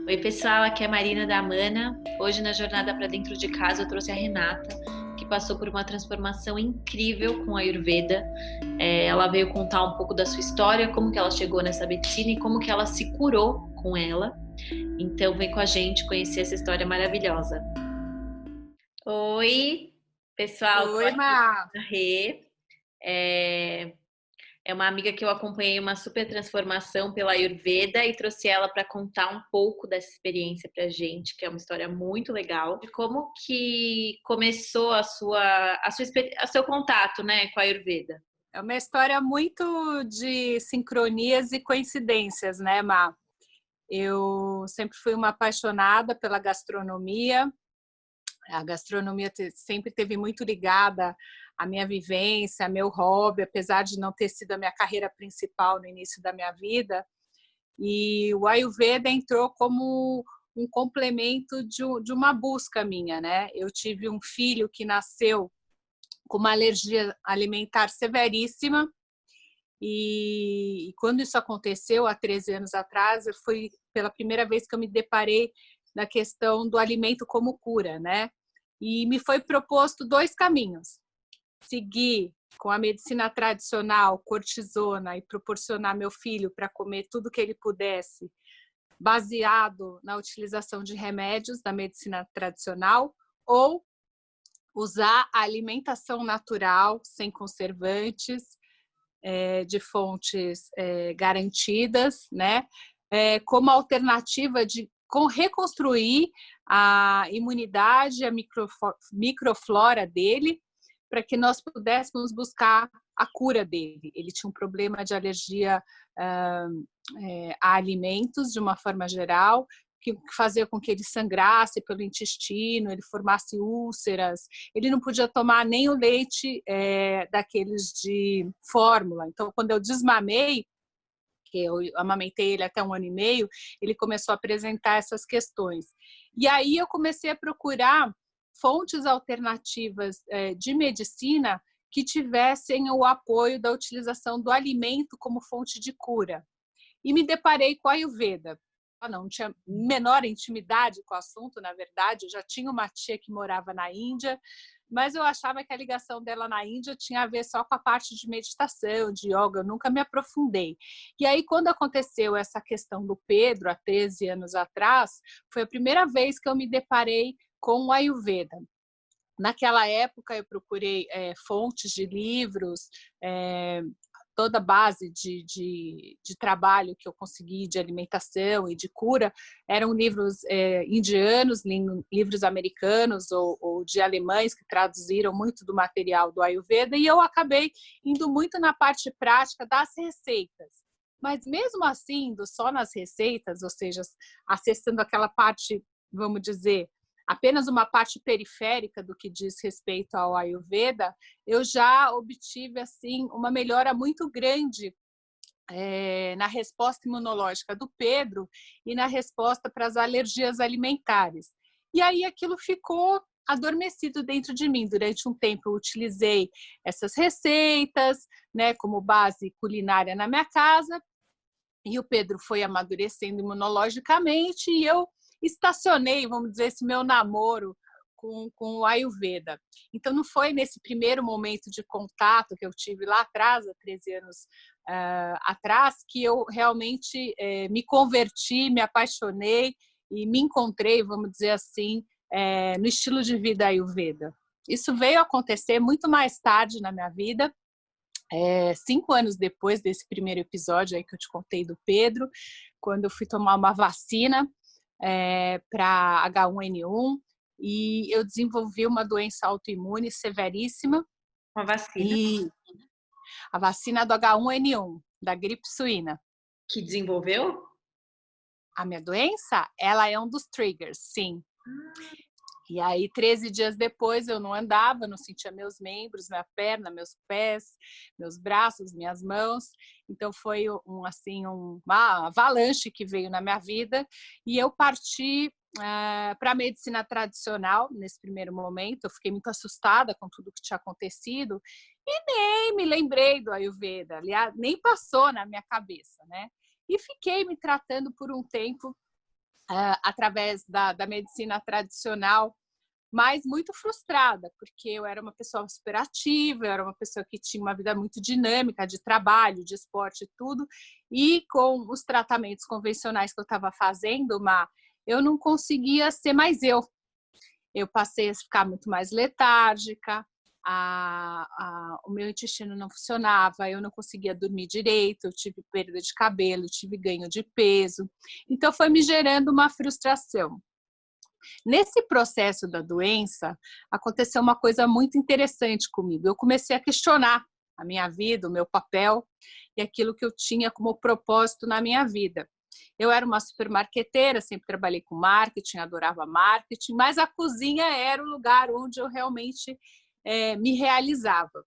Oi, pessoal, aqui é a Marina da Mana. Hoje, na Jornada para Dentro de Casa, eu trouxe a Renata, que passou por uma transformação incrível com a Ayurveda. Ela veio contar um pouco da sua história, como que ela chegou nessa medicina e como que ela se curou com ela. Então, vem com a gente conhecer essa história maravilhosa. Oi, pessoal, tô Oi, aqui Má. com a Rê. É, É uma amiga que eu acompanhei uma super transformação pela Ayurveda e trouxe ela para contar um pouco dessa experiência pra gente, que é uma história muito legal, de como que começou a seu contato, né, com a Ayurveda. É uma história muito de sincronias e coincidências, né, Má? Eu sempre fui uma apaixonada pela gastronomia. A gastronomia sempre teve muito ligada à minha vivência, ao meu hobby, apesar de não ter sido a minha carreira principal no início da minha vida. E o Ayurveda entrou como um complemento de uma busca minha, né? Eu tive um filho que nasceu com uma alergia alimentar severíssima. E quando isso aconteceu, há 13 anos atrás, foi pela primeira vez que eu me deparei na questão do alimento como cura, né? E me foi proposto dois caminhos: seguir com a medicina tradicional, cortisona, e proporcionar meu filho para comer tudo que ele pudesse, baseado na utilização de remédios da medicina tradicional, ou usar a alimentação natural, sem conservantes, de fontes garantidas, né? Como alternativa de reconstruir a imunidade, a microflora dele, para que nós pudéssemos buscar a cura dele. Ele tinha um problema de alergia a alimentos, de uma forma geral, que fazia com que ele sangrasse pelo intestino, ele formasse úlceras, ele não podia tomar nem o leite daqueles de fórmula. Então, quando eu desmamei, que eu amamentei ele até 1 ano e meio, ele começou a apresentar essas questões. E aí eu comecei a procurar fontes alternativas de medicina que tivessem o apoio da utilização do alimento como fonte de cura. E me deparei com a Ayurveda. Não tinha menor intimidade com o assunto, na verdade. Eu já tinha uma tia que morava na Índia, mas eu achava que a ligação dela na Índia tinha a ver só com a parte de meditação, de yoga. Eu nunca me aprofundei. E aí, quando aconteceu essa questão do Pedro, há 13 anos atrás, foi a primeira vez que eu me deparei com o Ayurveda. Naquela época, eu procurei fontes de livros, toda a base de trabalho que eu consegui de alimentação e de cura eram livros indianos, livros americanos ou de alemães que traduziram muito do material do Ayurveda, e eu acabei indo muito na parte prática das receitas. Mas mesmo assim, indo só nas receitas, ou seja, acessando aquela parte, vamos dizer, apenas uma parte periférica do que diz respeito ao Ayurveda, eu já obtive assim uma melhora muito grande na resposta imunológica do Pedro e na resposta para as alergias alimentares. E aí aquilo ficou adormecido dentro de mim. Durante um tempo eu utilizei essas receitas, né, como base culinária na minha casa, e o Pedro foi amadurecendo imunologicamente e eu estacionei, vamos dizer, esse meu namoro com o Ayurveda. Então, não foi nesse primeiro momento de contato que eu tive lá atrás, há 13 anos atrás, que eu realmente me converti, me apaixonei e me encontrei, vamos dizer assim, no estilo de vida Ayurveda. Isso veio acontecer muito mais tarde na minha vida, 5 anos depois desse primeiro episódio aí que eu te contei do Pedro, quando eu fui tomar uma vacina para H1N1 e eu desenvolvi uma doença autoimune severíssima, Uma vacina e a vacina do H1N1, da gripe suína. que desenvolveu? A minha doença, ela é um dos triggers, sim. E aí, 13 dias depois, eu não andava, não sentia meus membros, minha perna, meus pés, meus braços, minhas mãos. Então, foi uma avalanche que veio na minha vida. E eu parti para a medicina tradicional, nesse primeiro momento. Eu fiquei muito assustada com tudo que tinha acontecido. E nem me lembrei do Ayurveda, aliás, nem passou na minha cabeça, né? E fiquei me tratando por um tempo através da medicina tradicional, mas muito frustrada, porque eu era uma pessoa super ativa, eu era uma pessoa que tinha uma vida muito dinâmica, de trabalho, de esporte e tudo, e com os tratamentos convencionais que eu estava fazendo, eu não conseguia ser mais eu. Eu passei a ficar muito mais letárgica, o meu intestino não funcionava, eu não conseguia dormir direito, eu tive perda de cabelo, tive ganho de peso. Então, foi me gerando uma frustração. Nesse processo da doença, aconteceu uma coisa muito interessante comigo. Eu comecei a questionar a minha vida, o meu papel e aquilo que eu tinha como propósito na minha vida. Eu era uma supermarqueteira, sempre trabalhei com marketing, adorava marketing, mas a cozinha era o lugar onde eu realmente me realizava.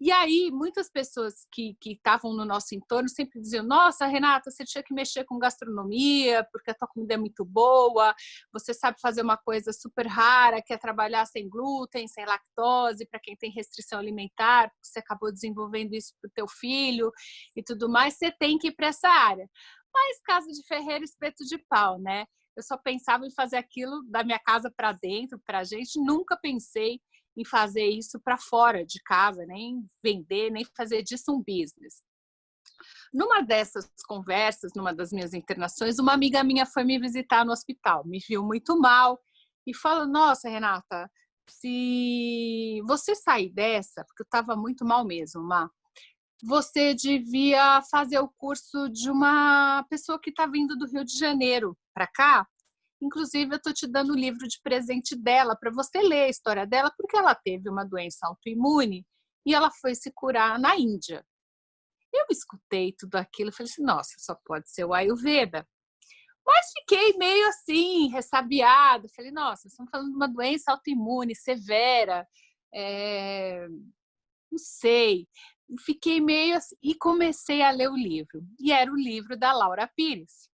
E aí, muitas pessoas que estavam no nosso entorno sempre diziam: nossa, Renata, você tinha que mexer com gastronomia, porque a tua comida é muito boa, você sabe fazer uma coisa super rara, que é trabalhar sem glúten, sem lactose, para quem tem restrição alimentar, você acabou desenvolvendo isso para o teu filho e tudo mais, você tem que ir para essa área. Mas casa de ferreiro, espeto de pau, né? Eu só pensava em fazer aquilo da minha casa para dentro, para a gente, nunca pensei em fazer isso para fora de casa, nem vender, nem fazer disso um business. Numa dessas conversas, numa das minhas internações, uma amiga minha foi me visitar no hospital, me viu muito mal e falou: nossa, Renata, se você sair dessa, porque eu estava muito mal mesmo, você devia fazer o curso de uma pessoa que está vindo do Rio de Janeiro para cá. Inclusive, eu estou te dando o livro de presente dela para você ler a história dela, porque ela teve uma doença autoimune e ela foi se curar na Índia. Eu escutei tudo aquilo e falei assim: nossa, só pode ser o Ayurveda. Mas fiquei meio assim, ressabiada. Falei: nossa, estamos falando de uma doença autoimune severa, não sei. Fiquei meio assim e comecei a ler o livro. E era o livro da Laura Pires.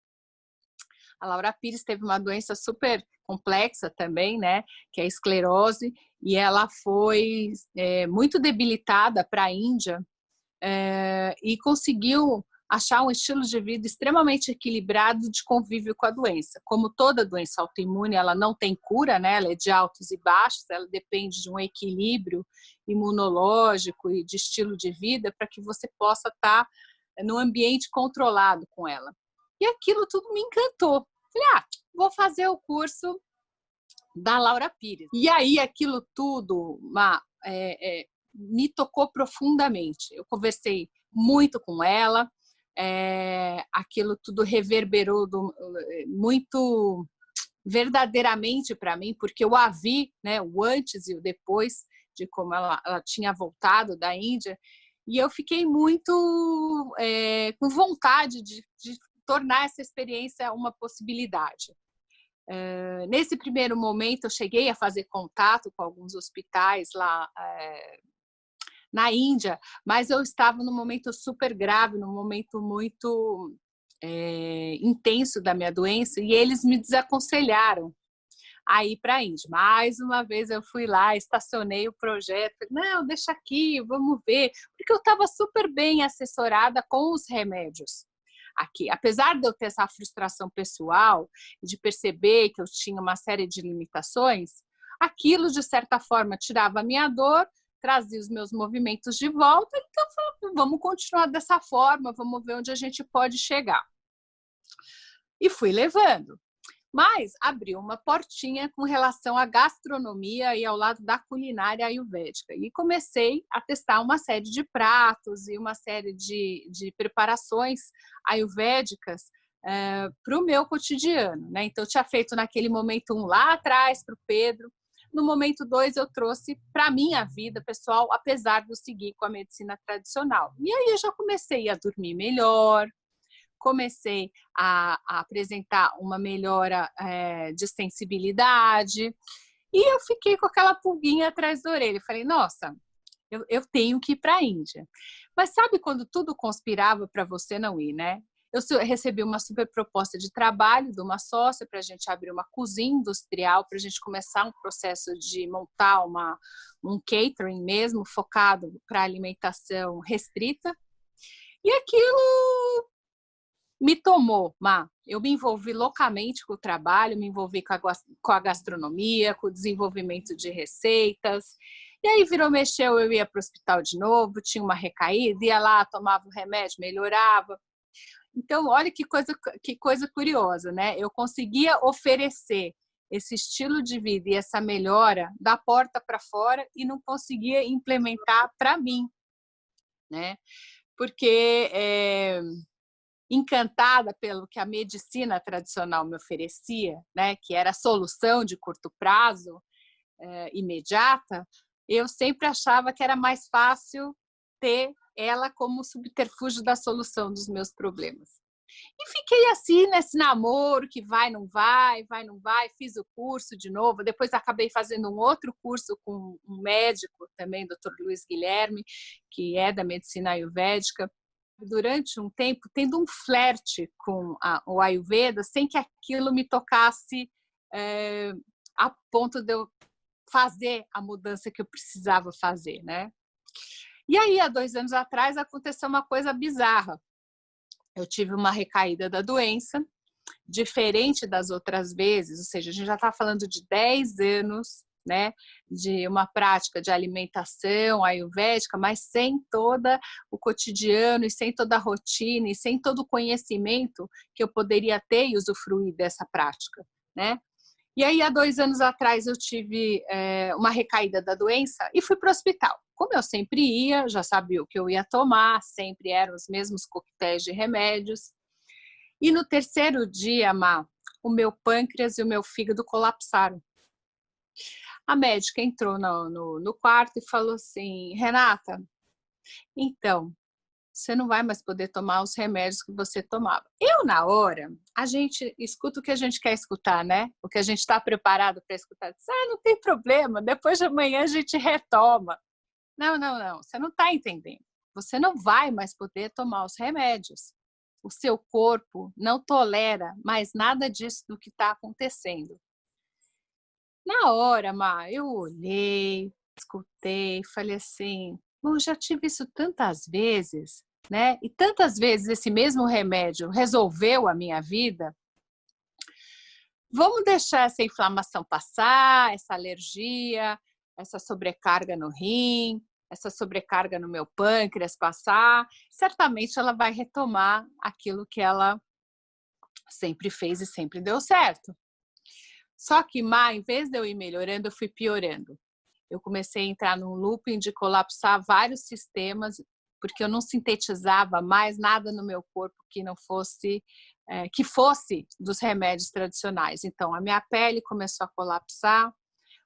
A Laura Pires teve uma doença super complexa também, né, que é a esclerose, e ela foi muito debilitada para a Índia e conseguiu achar um estilo de vida extremamente equilibrado de convívio com a doença. Como toda doença autoimune, ela não tem cura, né, ela é de altos e baixos, ela depende de um equilíbrio imunológico e de estilo de vida para que você possa estar num ambiente controlado com ela. E aquilo tudo me encantou. Falei: vou fazer o curso da Laura Pires. E aí aquilo tudo me tocou profundamente. Eu conversei muito com ela, aquilo tudo reverberou muito verdadeiramente para mim, porque eu a vi, né, o antes e o depois de como ela tinha voltado da Índia, e eu fiquei muito com vontade de tornar essa experiência uma possibilidade. Nesse primeiro momento, eu cheguei a fazer contato com alguns hospitais lá na Índia, mas eu estava num momento super grave, num momento muito intenso da minha doença, e eles me desaconselharam a ir para a Índia. Mais uma vez eu fui lá, estacionei o projeto, não, deixa aqui, vamos ver, porque eu estava super bem assessorada com os remédios aqui. Apesar de eu ter essa frustração pessoal, de perceber que eu tinha uma série de limitações, aquilo, de certa forma, tirava a minha dor, trazia os meus movimentos de volta, então vamos continuar dessa forma, vamos ver onde a gente pode chegar. E fui levando. Mas abriu uma portinha com relação à gastronomia e ao lado da culinária ayurvédica. E comecei a testar uma série de pratos e uma série de preparações ayurvédicas para o meu cotidiano, né? Então, eu tinha feito naquele momento 1 lá atrás para o Pedro. No momento 2, eu trouxe para a minha vida pessoal, apesar de eu seguir com a medicina tradicional. E aí eu já comecei a dormir melhor, comecei a apresentar uma melhora de sensibilidade, e eu fiquei com aquela pulguinha atrás da orelha. Falei: nossa, eu tenho que ir para a Índia. Mas sabe quando tudo conspirava para você não ir, né? Eu recebi uma super proposta de trabalho de uma sócia para a gente abrir uma cozinha industrial, para a gente começar um processo de montar um catering mesmo, focado para alimentação restrita. E aquilo me tomou, Má. Eu me envolvi loucamente com o trabalho, me envolvi com a gastronomia, com o desenvolvimento de receitas. E aí virou, mexeu, eu ia para o hospital de novo, tinha uma recaída, ia lá, tomava o remédio, melhorava. Então, olha que coisa curiosa, né? Eu conseguia oferecer esse estilo de vida e essa melhora da porta para fora e não conseguia implementar para mim, né? Porque encantada pelo que a medicina tradicional me oferecia, né, que era a solução de curto prazo, imediata, eu sempre achava que era mais fácil ter ela como subterfúgio da solução dos meus problemas. E fiquei assim nesse namoro que vai, não vai, vai, não vai, fiz o curso de novo, depois acabei fazendo um outro curso com um médico também, Dr. Luiz Guilherme, que é da medicina ayurvédica, durante um tempo tendo um flerte com o Ayurveda, sem que aquilo me tocasse a ponto de eu fazer a mudança que eu precisava fazer, né? E aí, há 2 anos atrás, aconteceu uma coisa bizarra. Eu tive uma recaída da doença, diferente das outras vezes, ou seja, a gente já está falando de 10 anos, né, de uma prática de alimentação ayurvédica, mas sem todo o cotidiano e sem toda a rotina e sem todo o conhecimento que eu poderia ter e usufruir dessa prática, né? E aí, há 2 anos atrás, eu tive uma recaída da doença e fui para o hospital. Como eu sempre ia, já sabia o que eu ia tomar, sempre eram os mesmos coquetéis de remédios. E no 3º dia, Má, o meu pâncreas e o meu fígado colapsaram. A médica entrou no quarto e falou assim, Renata, então, você não vai mais poder tomar os remédios que você tomava. Eu, na hora, a gente escuta o que a gente quer escutar, né? O que a gente está preparado para escutar. Diz, não tem problema, depois de amanhã a gente retoma. Não, não, não, você não está entendendo. Você não vai mais poder tomar os remédios. O seu corpo não tolera mais nada disso do que está acontecendo. Na hora, Má, eu olhei, escutei, falei assim, eu já tive isso tantas vezes, né? E tantas vezes esse mesmo remédio resolveu a minha vida. Vamos deixar essa inflamação passar, essa alergia, essa sobrecarga no rim, essa sobrecarga no meu pâncreas passar. Certamente ela vai retomar aquilo que ela sempre fez e sempre deu certo. Só que, Má, em vez de eu ir melhorando, eu fui piorando. Eu comecei a entrar num looping de colapsar vários sistemas, porque eu não sintetizava mais nada no meu corpo que não fosse, que fosse dos remédios tradicionais. Então, a minha pele começou a colapsar,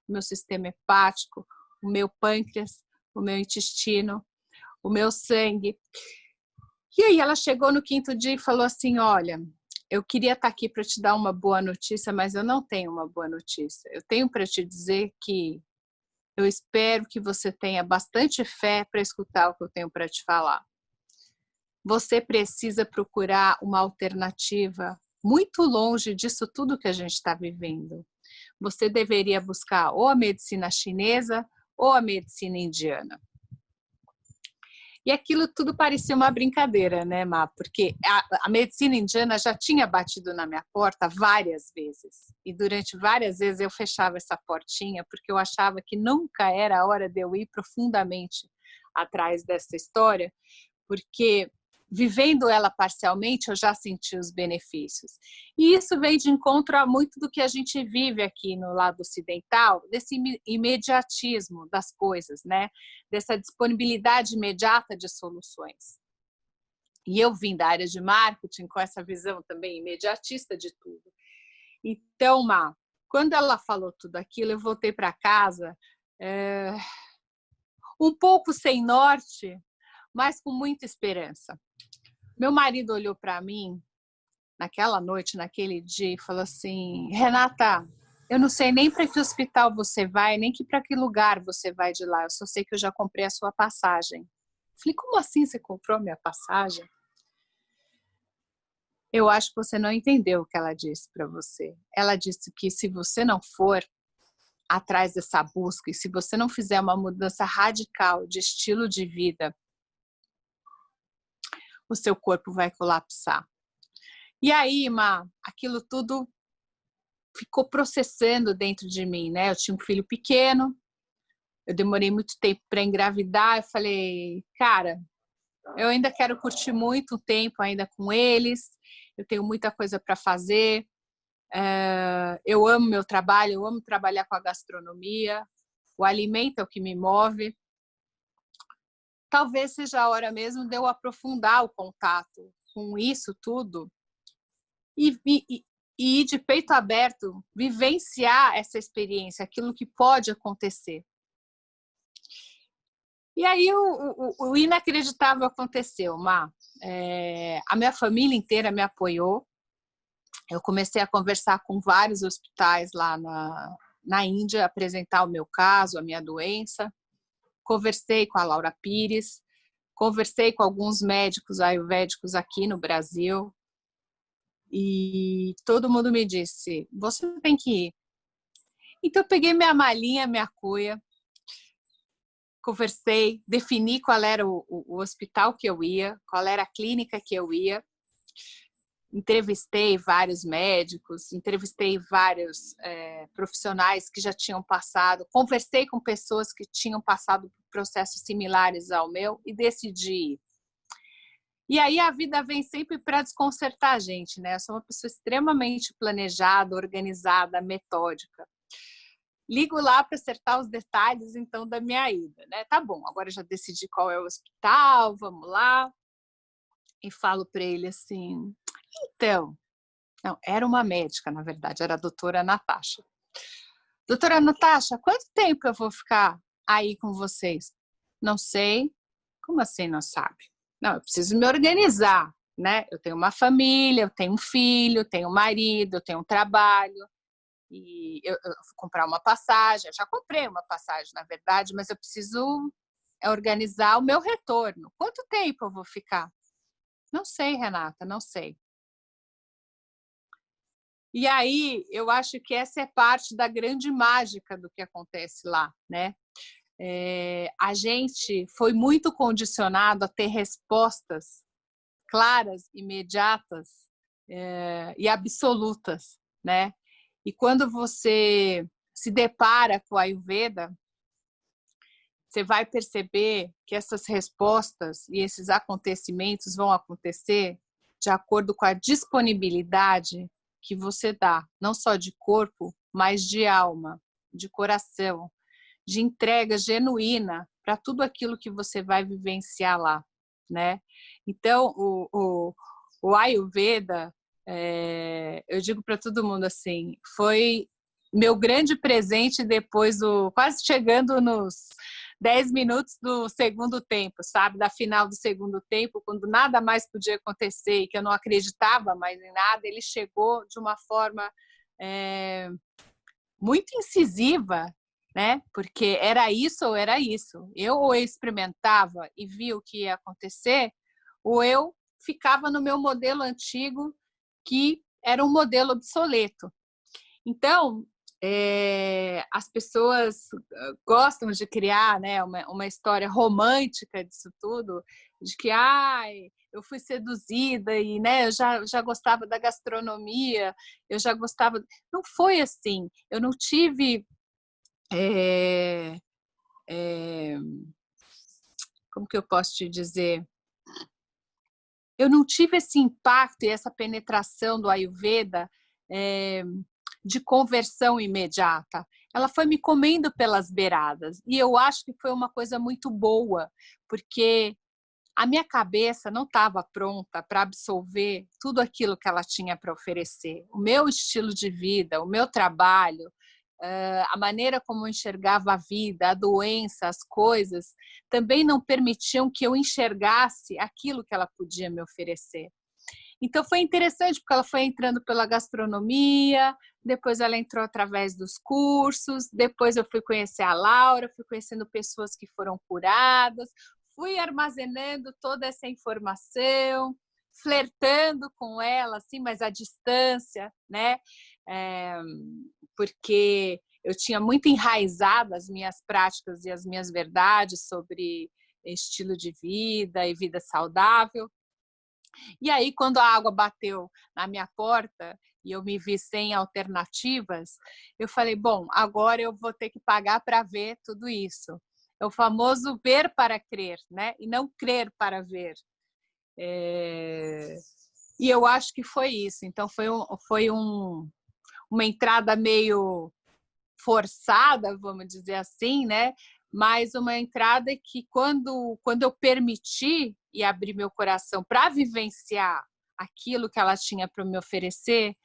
o meu sistema hepático, o meu pâncreas, o meu intestino, o meu sangue. E aí ela chegou no 5º dia e falou assim, olha, eu queria estar aqui para te dar uma boa notícia, mas eu não tenho uma boa notícia. Eu tenho para te dizer que eu espero que você tenha bastante fé para escutar o que eu tenho para te falar. Você precisa procurar uma alternativa muito longe disso tudo que a gente está vivendo. Você deveria buscar ou a medicina chinesa ou a medicina indiana. E aquilo tudo parecia uma brincadeira, né, Má? Porque a medicina indiana já tinha batido na minha porta várias vezes. E durante várias vezes eu fechava essa portinha, porque eu achava que nunca era a hora de eu ir profundamente atrás dessa história, porque vivendo ela parcialmente, eu já senti os benefícios. E isso vem de encontro a muito do que a gente vive aqui no lado ocidental, desse imediatismo das coisas, né? Dessa disponibilidade imediata de soluções. E eu vim da área de marketing com essa visão também imediatista de tudo. Então, Má, quando ela falou tudo aquilo, eu voltei para casa um pouco sem norte, mas com muita esperança. Meu marido olhou para mim naquela noite, naquele dia, e falou assim, Renata, eu não sei nem para que hospital você vai, nem para que lugar você vai de lá, eu só sei que eu já comprei a sua passagem. Falei, como assim você comprou a minha passagem? Eu acho que você não entendeu o que ela disse para você. Ela disse que se você não for atrás dessa busca e se você não fizer uma mudança radical de estilo de vida, o seu corpo vai colapsar. E aí, aquilo tudo ficou processando dentro de mim, né? Eu tinha um filho pequeno, eu demorei muito tempo para engravidar, eu falei, cara, eu ainda quero curtir muito tempo ainda com eles, eu tenho muita coisa para fazer, eu amo meu trabalho, eu amo trabalhar com a gastronomia, o alimento é o que me move. Talvez seja a hora mesmo de eu aprofundar o contato com isso tudo e ir de peito aberto, vivenciar essa experiência, aquilo que pode acontecer. E aí o inacreditável aconteceu, a minha família inteira me apoiou. Eu comecei a conversar com vários hospitais lá na Índia, apresentar o meu caso, a minha doença. Conversei com a Laura Pires, conversei com alguns médicos ayurvédicos aqui no Brasil e todo mundo me disse, você tem que ir. Então eu peguei minha malinha, minha cuia, conversei, defini qual era o hospital que eu ia, qual era a clínica que eu ia, entrevistei vários médicos, entrevistei vários profissionais que já tinham passado, conversei com pessoas que tinham passado por processos similares ao meu e decidi ir. E aí a vida vem sempre para desconcertar a gente, né? Eu sou uma pessoa extremamente planejada, organizada, metódica. Ligo lá para acertar os detalhes, então, da minha ida, né? Tá bom, agora já decidi qual é o hospital, vamos lá. E falo para ele assim, então... Não, era uma médica, na verdade, era a doutora Natasha. Doutora Natasha, quanto tempo eu vou ficar aí com vocês? Não sei. Como assim não sabe? Não, eu preciso me organizar, né? Eu tenho uma família, eu tenho um filho, eu tenho um marido, eu tenho um trabalho. E eu vou comprar uma passagem. Eu já comprei uma passagem, na verdade, mas eu preciso organizar o meu retorno. Quanto tempo eu vou ficar? Não sei, Renata, não sei. E aí, eu acho que essa é parte da grande mágica do que acontece lá, né? A gente foi muito condicionado a ter respostas claras, imediatas e absolutas, né? E quando você se depara com a Ayurveda, você vai perceber que essas respostas e esses acontecimentos vão acontecer de acordo com a disponibilidade que você dá, não só de corpo, mas de alma, de coração, de entrega genuína para tudo aquilo que você vai vivenciar lá, né? Então, o Ayurveda, eu digo para todo mundo assim, foi meu grande presente depois quase chegando nos 10 minutos do segundo tempo, sabe? Da final do segundo tempo, quando nada mais podia acontecer e que eu não acreditava mais em nada, ele chegou de uma forma muito incisiva, né? Porque era isso ou era isso. Eu ou experimentava e via o que ia acontecer, ou eu ficava no meu modelo antigo, que era um modelo obsoleto. Então, as pessoas gostam de criar, né, uma história romântica disso tudo, de que eu fui seduzida e, né, eu já gostava da gastronomia, eu já gostava... Não foi assim. Eu não tive... como que eu posso te dizer? Eu não tive esse impacto e essa penetração do Ayurveda de conversão imediata. Ela foi me comendo pelas beiradas. E eu acho que foi uma coisa muito boa, porque a minha cabeça não estava pronta para absorver tudo aquilo que ela tinha para oferecer. O meu estilo de vida, o meu trabalho, a maneira como eu enxergava a vida, a doença, as coisas, também não permitiam que eu enxergasse aquilo que ela podia me oferecer. Então foi interessante, porque ela foi entrando pela gastronomia, depois ela entrou através dos cursos, depois eu fui conhecer a Laura, fui conhecendo pessoas que foram curadas, fui armazenando toda essa informação, flertando com ela, assim, mas à distância, né? Porque eu tinha muito enraizado as minhas práticas e as minhas verdades sobre estilo de vida e vida saudável. E aí, quando a água bateu na minha porta e eu me vi sem alternativas, eu falei, bom, agora eu vou ter que pagar para ver tudo isso. É o famoso ver para crer, né? E não crer para ver. E eu acho que foi isso. Então, uma entrada meio forçada, vamos dizer assim, né? Mas uma entrada que, quando eu permiti e abri meu coração para vivenciar aquilo que ela tinha para me oferecer,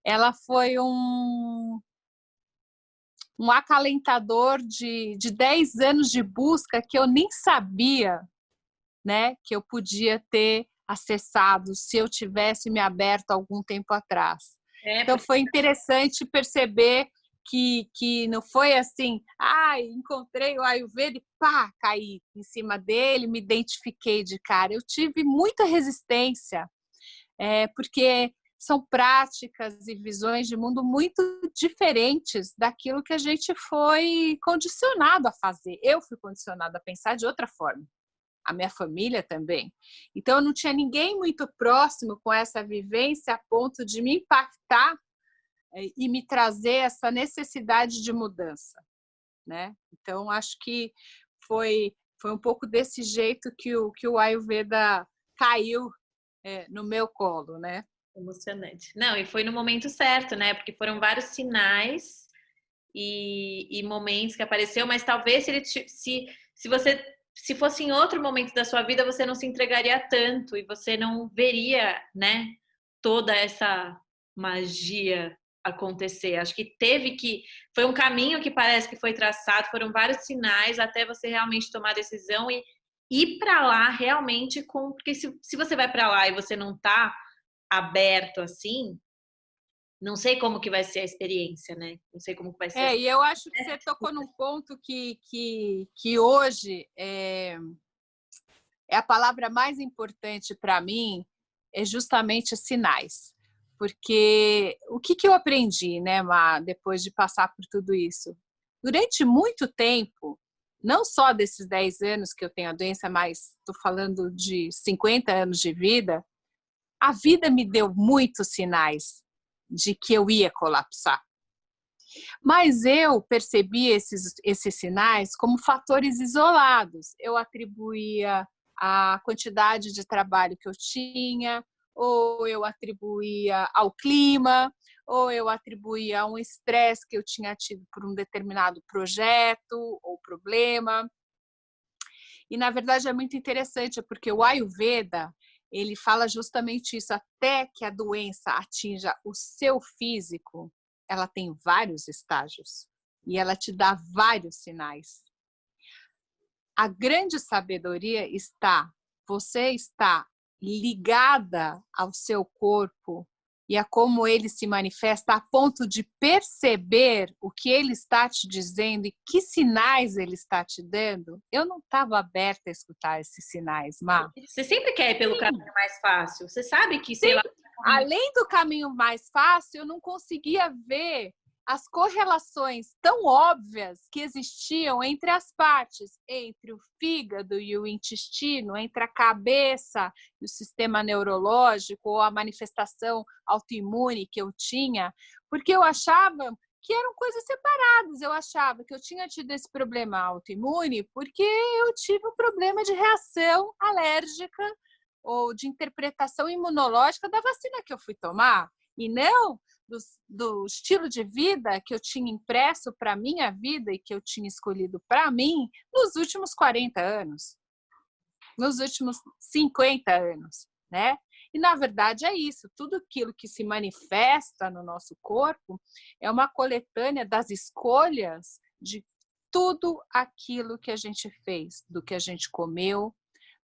ela foi um acalentador de 10 anos de busca que eu nem sabia, né, que eu podia ter acessado se eu tivesse me aberto algum tempo atrás. Então, foi interessante perceber que não foi assim, encontrei o Ayurveda e pá, caí em cima dele, me identifiquei de cara. Eu tive muita resistência, porque são práticas e visões de mundo muito diferentes daquilo que a gente foi condicionado a fazer. Eu fui condicionada a pensar de outra forma. A minha família também. Então, eu não tinha ninguém muito próximo com essa vivência a ponto de me impactar e me trazer essa necessidade de mudança, né? Então, acho que foi um pouco desse jeito que o Ayurveda caiu no meu colo, né? Emocionante. Não, e foi no momento certo, né? Porque foram vários sinais e momentos que apareceu, mas talvez se você se fosse em outro momento da sua vida, você não se entregaria tanto e você não veria, né, toda essa magia acontecer. Acho que foi um caminho que parece que foi traçado, foram vários sinais até você realmente tomar a decisão e ir para lá realmente porque se você vai para lá e você não tá aberto assim, não sei como que vai ser a experiência, né? Não sei como que vai ser. E eu acho que você tocou num ponto que hoje a palavra mais importante para mim é justamente sinais. Porque o que eu aprendi, né, Má, depois de passar por tudo isso? Durante muito tempo, não só desses 10 anos que eu tenho a doença, mas estou falando de 50 anos de vida, a vida me deu muitos sinais de que eu ia colapsar. Mas eu percebi esses sinais como fatores isolados. Eu atribuía a quantidade de trabalho que eu tinha, ou eu atribuía ao clima, ou eu atribuía a um estresse que eu tinha tido por um determinado projeto ou problema. E, na verdade, é muito interessante, porque o Ayurveda, ele fala justamente isso, até que a doença atinja o seu físico, ela tem vários estágios e ela te dá vários sinais. A grande sabedoria você está ligada ao seu corpo e a como ele se manifesta a ponto de perceber o que ele está te dizendo e que sinais ele está te dando. Eu não estava aberta a escutar esses sinais, Má. Você sempre quer ir pelo caminho mais fácil. Você sabe que, sei lá... Além do caminho mais fácil, eu não conseguia ver as correlações tão óbvias que existiam entre as partes, entre o fígado e o intestino, entre a cabeça e o sistema neurológico, ou a manifestação autoimune que eu tinha, porque eu achava que eram coisas separadas. Eu achava que eu tinha tido esse problema autoimune porque eu tive um problema de reação alérgica ou de interpretação imunológica da vacina que eu fui tomar, e não do estilo de vida que eu tinha impresso para a minha vida e que eu tinha escolhido para mim nos últimos 40 anos, nos últimos 50 anos, né? E, na verdade, é isso. Tudo aquilo que se manifesta no nosso corpo é uma coletânea das escolhas de tudo aquilo que a gente fez, do que a gente comeu,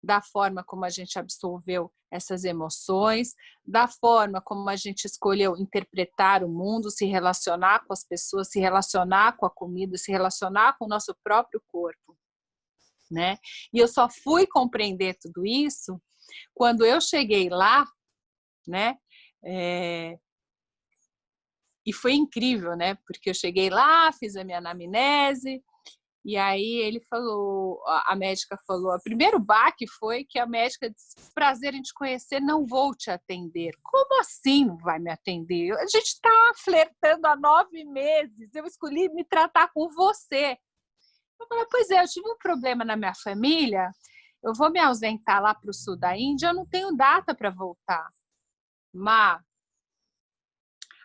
da forma como a gente absorveu essas emoções, da forma como a gente escolheu interpretar o mundo, se relacionar com as pessoas, se relacionar com a comida, se relacionar com o nosso próprio corpo, né? E eu só fui compreender tudo isso quando eu cheguei lá, né? E foi incrível, né? Porque eu cheguei lá, fiz a minha anamnese E aí ele falou, a médica falou, o primeiro baque foi que a médica disse, prazer em te conhecer, não vou te atender. Como assim não vai me atender? A gente está flertando há 9 meses, eu escolhi me tratar com você. Eu falei, pois é, eu tive um problema na minha família, eu vou me ausentar lá para o sul da Índia, eu não tenho data para voltar. Mas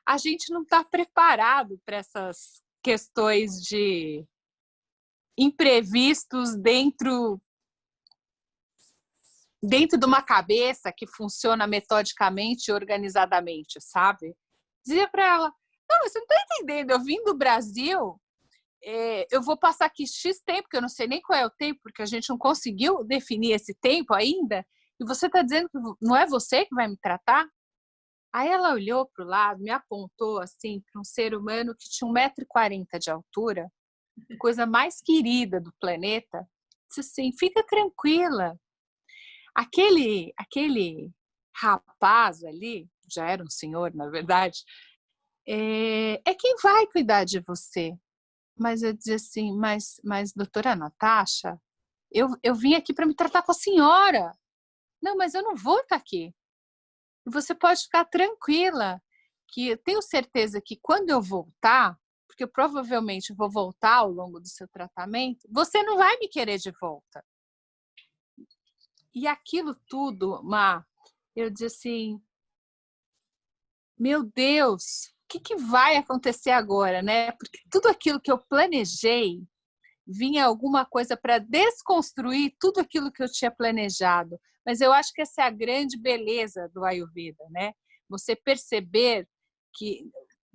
a gente não está preparado para essas questões de imprevistos dentro de uma cabeça que funciona metodicamente e organizadamente, sabe? Dizia para ela, não, você não está entendendo, eu vim do Brasil, eu vou passar aqui X tempo, que eu não sei nem qual é o tempo, porque a gente não conseguiu definir esse tempo ainda, e você está dizendo que não é você que vai me tratar? Aí ela olhou para o lado, me apontou assim para um ser humano que tinha 1,40 m de altura, coisa mais querida do planeta, disse assim, fica tranquila. Aquele rapaz ali, já era um senhor, na verdade, é quem vai cuidar de você. Mas eu dizia assim, mas doutora Natasha, eu vim aqui para me tratar com a senhora. Não, mas eu não vou estar aqui. Você pode ficar tranquila, que eu tenho certeza que quando eu voltar, porque eu provavelmente vou voltar ao longo do seu tratamento, você não vai me querer de volta. E aquilo tudo, Má, eu disse assim, meu Deus, o que vai acontecer agora, né? Porque tudo aquilo que eu planejei, vinha alguma coisa para desconstruir tudo aquilo que eu tinha planejado. Mas eu acho que essa é a grande beleza do Ayurveda, né? Você perceber que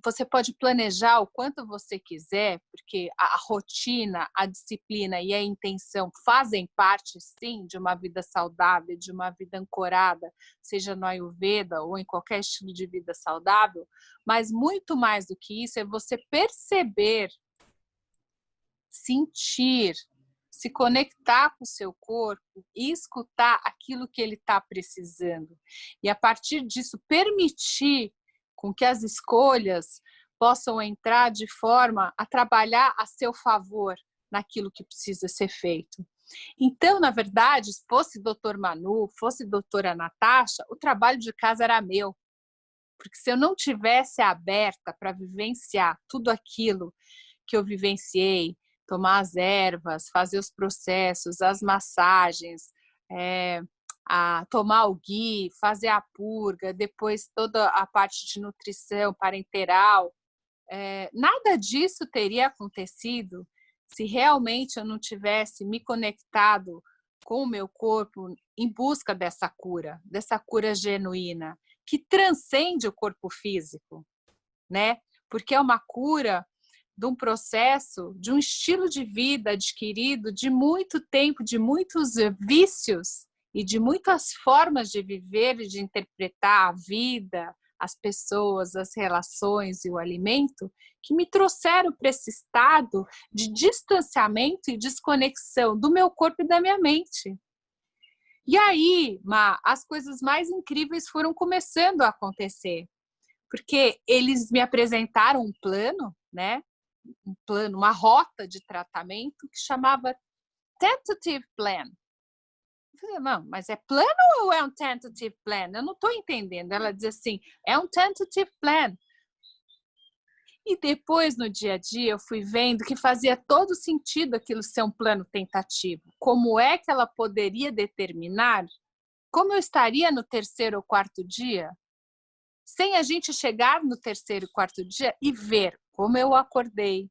você pode planejar o quanto você quiser, porque a rotina, a disciplina e a intenção fazem parte, sim, de uma vida saudável, de uma vida ancorada, seja no Ayurveda ou em qualquer estilo de vida saudável, mas muito mais do que isso é você perceber, sentir, se conectar com o seu corpo e escutar aquilo que ele está precisando. E a partir disso, permitir com que as escolhas possam entrar de forma a trabalhar a seu favor naquilo que precisa ser feito. Então, na verdade, se fosse doutor Manu, fosse doutora Natasha, o trabalho de casa era meu. Porque se eu não tivesse aberta para vivenciar tudo aquilo que eu vivenciei, tomar as ervas, fazer os processos, as massagens, tomar o ghee, fazer a purga, depois toda a parte de nutrição parenteral. Nada disso teria acontecido se realmente eu não tivesse me conectado com o meu corpo em busca dessa cura genuína, que transcende o corpo físico, né? Porque é uma cura de um processo, de um estilo de vida adquirido de muito tempo, de muitos vícios e de muitas formas de viver e de interpretar a vida, as pessoas, as relações e o alimento, que me trouxeram para esse estado de distanciamento e desconexão do meu corpo e da minha mente. E aí, as coisas mais incríveis foram começando a acontecer, porque eles me apresentaram um plano, né? Uma rota de tratamento que chamava Tentative Plan. Eu falei, não, mas é plano ou é um Tentative Plan? Eu não estou entendendo. Ela diz assim, é um Tentative Plan. E depois, no dia a dia, eu fui vendo que fazia todo sentido aquilo ser um plano tentativo. Como é que ela poderia determinar como eu estaria no 3º ou 4º dia, sem a gente chegar no 3º e 4º dia e ver como eu acordei,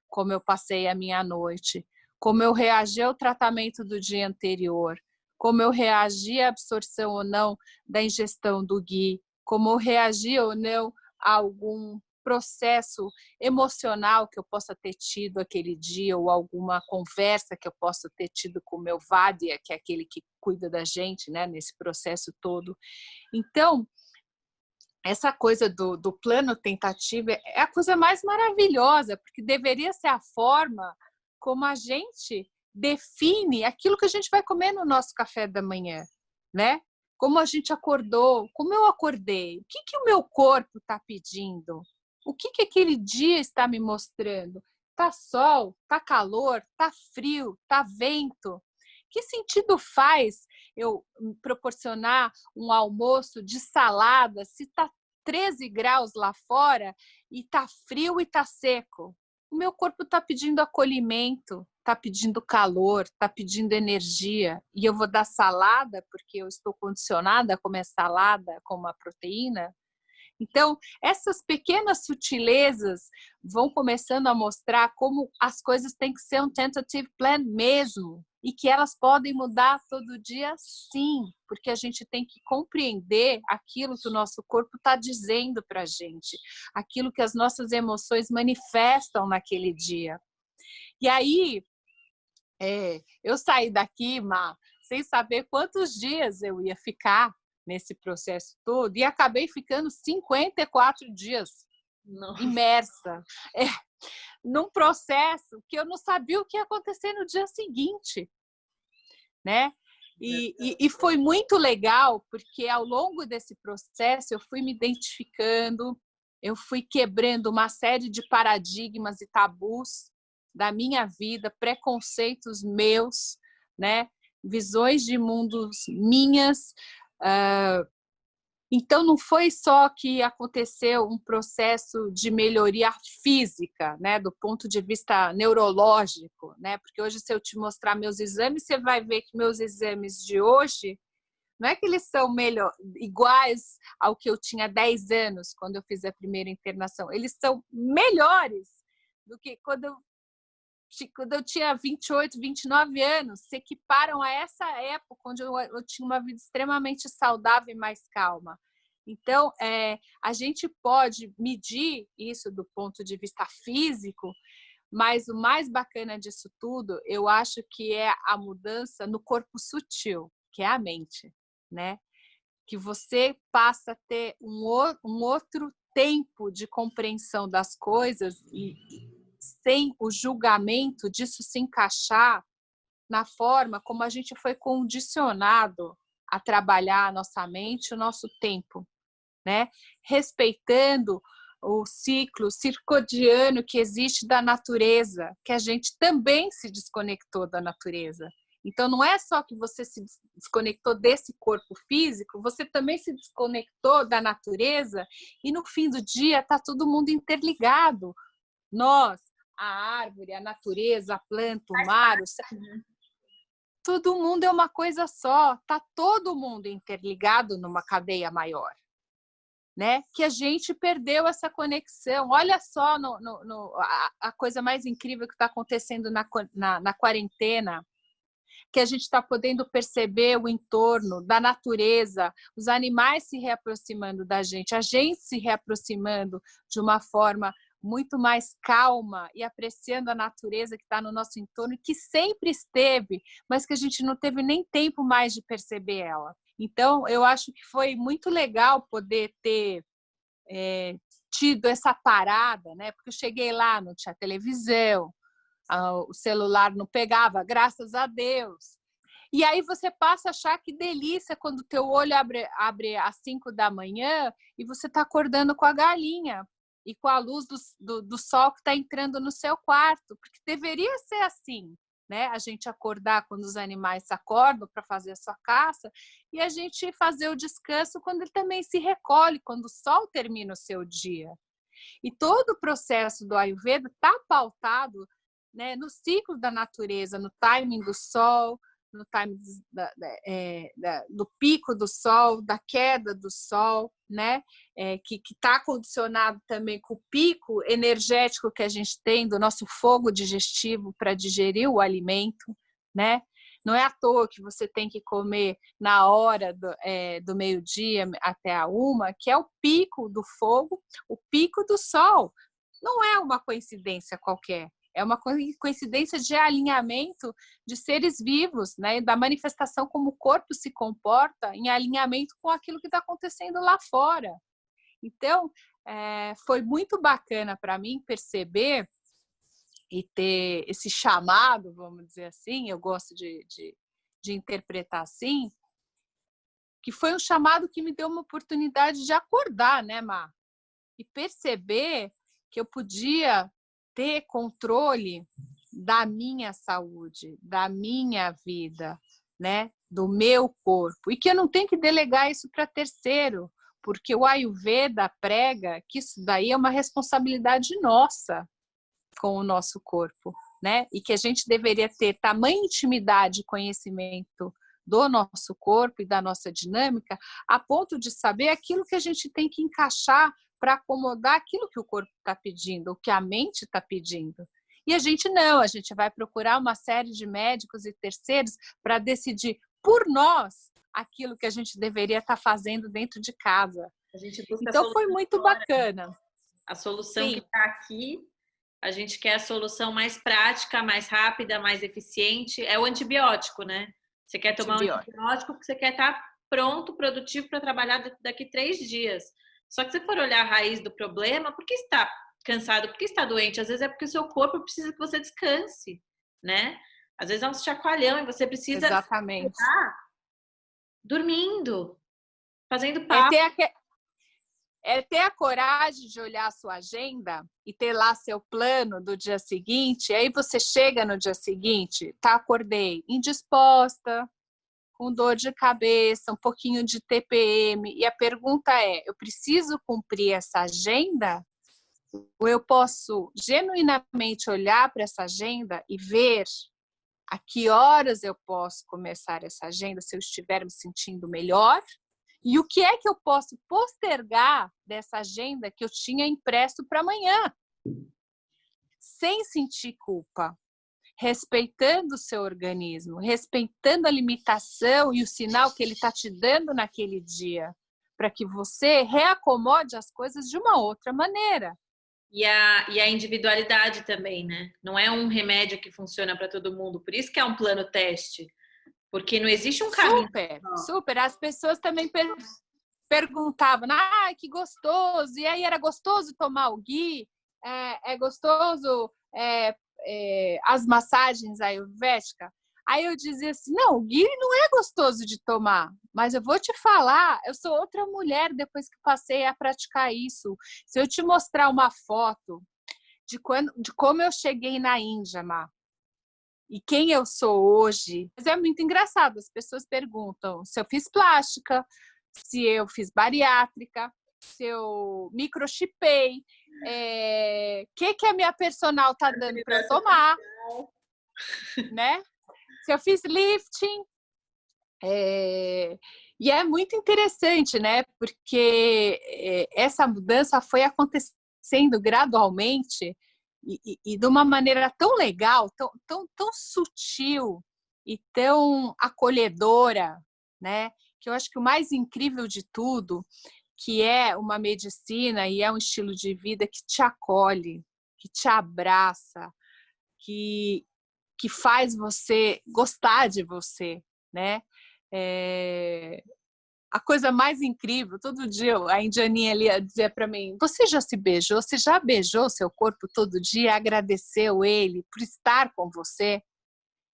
como eu passei a minha noite, como eu reagi ao tratamento do dia anterior, como eu reagi à absorção ou não da ingestão do ghee, como eu reagi ou não a algum processo emocional que eu possa ter tido aquele dia ou alguma conversa que eu possa ter tido com o meu Vadya, que é aquele que cuida da gente, né, nesse processo todo. Então, essa coisa do plano tentativo é a coisa mais maravilhosa, porque deveria ser a forma como a gente define aquilo que a gente vai comer no nosso café da manhã, né? Como a gente acordou, como eu acordei, o que o meu corpo está pedindo, o que aquele dia está me mostrando. tá sol, tá calor, tá frio, tá vento. Que sentido faz eu proporcionar um almoço de salada se tá 13 graus lá fora e tá frio e tá seco? O meu corpo está pedindo acolhimento, está pedindo calor, está pedindo energia. E eu vou dar salada, porque eu estou condicionada a comer salada com uma proteína. Então, essas pequenas sutilezas vão começando a mostrar como as coisas têm que ser um tentative plan mesmo. E que elas podem mudar todo dia, sim. Porque a gente tem que compreender aquilo que o nosso corpo está dizendo para a gente. Aquilo que as nossas emoções manifestam naquele dia. E aí, eu saí daqui, Má, sem saber quantos dias eu ia ficar nesse processo todo e acabei ficando 54 dias Nossa. imersa num processo que eu não sabia o que ia acontecer no dia seguinte, né? E foi muito legal, porque ao longo desse processo eu fui me identificando, eu fui quebrando uma série de paradigmas e tabus da minha vida, preconceitos meus, né? Visões de mundos minhas. Então, não foi só que aconteceu um processo de melhoria física, né, do ponto de vista neurológico, né, porque hoje, se eu te mostrar meus exames, você vai ver que meus exames de hoje, não é que eles são iguais ao que eu tinha 10 anos, quando eu fiz a primeira internação, eles são melhores do que quando eu tinha 28, 29 anos, se equiparam a essa época, onde eu tinha uma vida extremamente saudável e mais calma. Então, a gente pode medir isso do ponto de vista físico, mas o mais bacana disso tudo, eu acho que é a mudança no corpo sutil, que é a mente, né? Que você passa a ter um outro tempo de compreensão das coisas e sem o julgamento disso se encaixar na forma como a gente foi condicionado a trabalhar a nossa mente, o nosso tempo, né? Respeitando o ciclo circadiano que existe da natureza, que a gente também se desconectou da natureza. Então, não é só que você se desconectou desse corpo físico, você também se desconectou da natureza e no fim do dia está todo mundo interligado. Nós, a árvore, a natureza, a planta, o mar, todo mundo é uma coisa só, tá todo mundo interligado numa cadeia maior, né? Que a gente perdeu essa conexão. Olha só a coisa mais incrível que está acontecendo na quarentena, que a gente está podendo perceber o entorno da natureza, os animais se reaproximando da gente, a gente se reaproximando de uma forma muito mais calma e apreciando a natureza que está no nosso entorno, que sempre esteve, mas que a gente não teve nem tempo mais de perceber ela. Então, eu acho que foi muito legal poder ter tido essa parada, né? Porque eu cheguei lá, não tinha televisão, o celular não pegava, graças a Deus. E aí você passa a achar que delícia quando o teu olho abre às 5 da manhã e você está acordando com a galinha e com a luz do sol que está entrando no seu quarto, porque deveria ser assim, né? A gente acordar quando os animais acordam para fazer a sua caça e a gente fazer o descanso quando ele também se recolhe, quando o sol termina o seu dia. E todo o processo do Ayurveda está pautado, né, no ciclo da natureza, no timing do sol, no timing do pico do sol, da queda do sol, né? Que está condicionado também com o pico energético que a gente tem do nosso fogo digestivo para digerir o alimento, né? Não é à toa que você tem que comer na hora do meio-dia até a 1, que é o pico do fogo, o pico do sol. Não é uma coincidência qualquer. É uma coincidência de alinhamento de seres vivos, né? Da manifestação como o corpo se comporta em alinhamento com aquilo que está acontecendo lá fora. Então, foi muito bacana para mim perceber e ter esse chamado, vamos dizer assim, eu gosto de interpretar assim, que foi um chamado que me deu uma oportunidade de acordar, né, Má? E perceber que eu podia ter controle da minha saúde, da minha vida, né? Do meu corpo. E que eu não tenho que delegar isso para terceiro, porque o Ayurveda prega que isso daí é uma responsabilidade nossa com o nosso corpo, né? E que a gente deveria ter tamanha intimidade e conhecimento do nosso corpo e da nossa dinâmica, a ponto de saber aquilo que a gente tem que encaixar para acomodar aquilo que o corpo está pedindo, o que a mente está pedindo. E a gente não, a gente vai procurar uma série de médicos e terceiros para decidir por nós aquilo que a gente deveria estar fazendo dentro de casa. A gente busca então foi muito bacana. A solução que está aqui, a gente quer a solução mais prática, mais rápida, mais eficiente. É o antibiótico, né? Você quer tomar um antibiótico porque você quer estar pronto, produtivo para trabalhar daqui 3 dias. Só que se for olhar a raiz do problema, por que está cansado? Por que está doente? Às vezes é porque o seu corpo precisa que você descanse, né? Às vezes é um chacoalhão e você precisa estar dormindo, fazendo papo. É ter a coragem de olhar a sua agenda e ter lá seu plano do dia seguinte. Aí você chega no dia seguinte, acordei indisposta, com dor de cabeça, um pouquinho de TPM. E a pergunta é, eu preciso cumprir essa agenda? Ou eu posso genuinamente olhar para essa agenda e ver a que horas eu posso começar essa agenda se eu estiver me sentindo melhor? E o que é que eu posso postergar dessa agenda que eu tinha impresso para amanhã? Sem sentir culpa, respeitando o seu organismo, respeitando a limitação e o sinal que ele está te dando naquele dia, para que você reacomode as coisas de uma outra maneira. E a individualidade também, né? Não é um remédio que funciona para todo mundo, por isso que é um plano teste. Porque não existe um caminho. Super. As pessoas também perguntavam, que gostoso. E aí era gostoso tomar o ghee? É gostoso as massagens ayurvédicas? Aí eu dizia assim, não, o ghee não é gostoso de tomar. Mas eu vou te falar, eu sou outra mulher depois que passei a praticar isso. Se eu te mostrar uma foto de como eu cheguei na Índia, Má, e quem eu sou hoje, mas é muito engraçado, as pessoas perguntam se eu fiz plástica, se eu fiz bariátrica, se eu microchipei, que a minha personal tá dando para eu tomar, né? Se eu fiz lifting, e é muito interessante, né? Porque essa mudança foi acontecendo gradualmente e de uma maneira tão legal, tão sutil e tão acolhedora, né? Que eu acho que o mais incrível de tudo, que é uma medicina e é um estilo de vida que te acolhe, que te abraça, que faz você gostar de você, né? A coisa mais incrível, todo dia a indianinha ali dizia para mim, você já se beijou? Você já beijou seu corpo todo dia? Agradeceu ele por estar com você?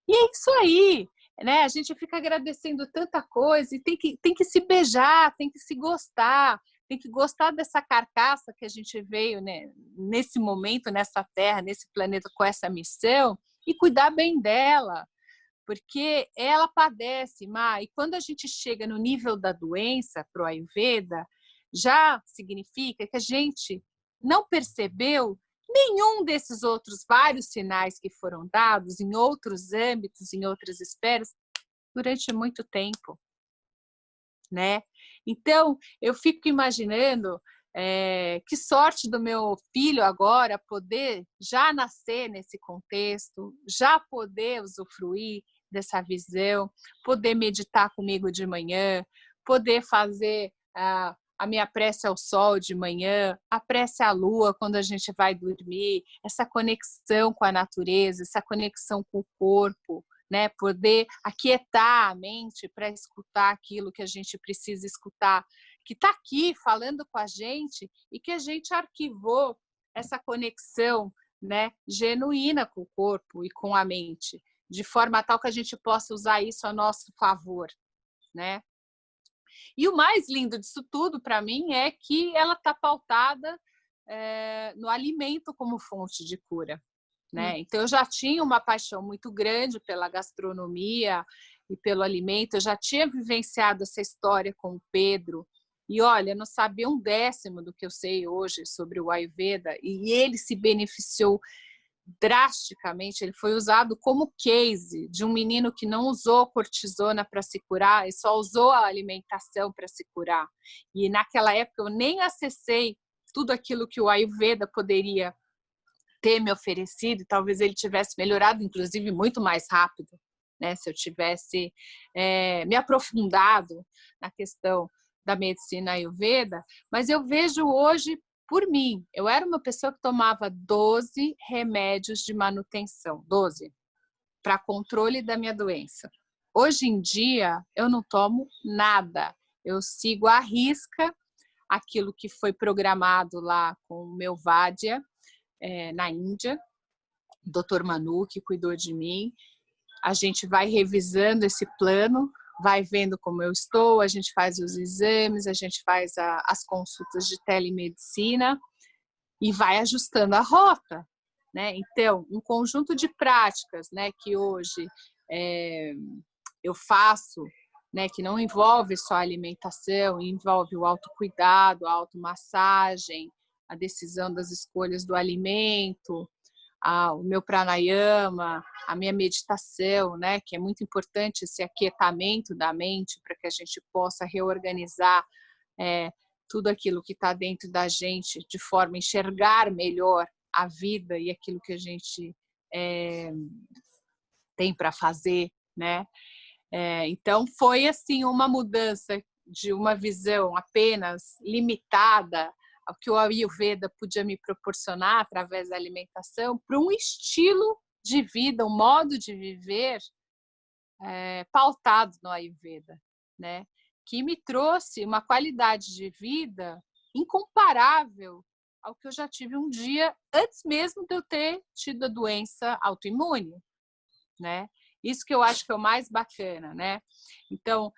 E é isso aí, né? A gente fica agradecendo tanta coisa e tem que se beijar, tem que se gostar, tem que gostar dessa carcaça que a gente veio, né, nesse momento, nessa terra, nesse planeta com essa missão e cuidar bem dela. Porque ela padece, Má, e quando a gente chega no nível da doença para o Ayurveda, já significa que a gente não percebeu nenhum desses outros vários sinais que foram dados em outros âmbitos, em outras esferas, durante muito tempo, né? Então, eu fico imaginando que sorte do meu filho agora poder já nascer nesse contexto, já poder usufruir dessa visão, poder meditar comigo de manhã, poder fazer a minha prece ao sol de manhã, a prece à lua quando a gente vai dormir, essa conexão com a natureza, essa conexão com o corpo, né? Poder aquietar a mente para escutar aquilo que a gente precisa escutar, que está aqui falando com a gente e que a gente arquivou essa conexão, né, genuína com o corpo e com a mente, de forma tal que a gente possa usar isso a nosso favor, né? E o mais lindo disso tudo, para mim, é que ela está pautada no alimento como fonte de cura, né? Então eu já tinha uma paixão muito grande pela gastronomia e pelo alimento, eu já tinha vivenciado essa história com o Pedro, e olha, eu não sabia 1/10 do que eu sei hoje sobre o Ayurveda, e ele se beneficiou drasticamente. Ele foi usado como case de um menino que não usou cortisona para se curar e só usou a alimentação para se curar. E naquela época eu nem acessei tudo aquilo que o Ayurveda poderia ter me oferecido, e talvez ele tivesse melhorado, inclusive, muito mais rápido, né? Se eu tivesse me aprofundado na questão da medicina Ayurveda. Mas eu vejo hoje, por mim, eu era uma pessoa que tomava 12 remédios de manutenção, 12, para controle da minha doença. Hoje em dia, eu não tomo nada. Eu sigo à risca aquilo que foi programado lá com o meu Vaidya, na Índia, o Dr. Manu, que cuidou de mim. A gente vai revisando esse plano, vai vendo como eu estou, a gente faz os exames, a gente faz as consultas de telemedicina e vai ajustando a rota, né? Então, um conjunto de práticas, né, que hoje eu faço, né, que não envolve só a alimentação, envolve o autocuidado, a automassagem, a decisão das escolhas do alimento, o meu pranayama, a minha meditação, né, que é muito importante esse aquietamento da mente para que a gente possa reorganizar tudo aquilo que está dentro da gente de forma a enxergar melhor a vida e aquilo que a gente tem para fazer, né? Então foi assim uma mudança de uma visão apenas limitada ao que o Ayurveda podia me proporcionar através da alimentação, para um estilo de vida, um modo de viver pautado no Ayurveda, né? Que me trouxe uma qualidade de vida incomparável ao que eu já tive um dia antes mesmo de eu ter tido a doença autoimune, né? Isso que eu acho que é o mais bacana, né? Então,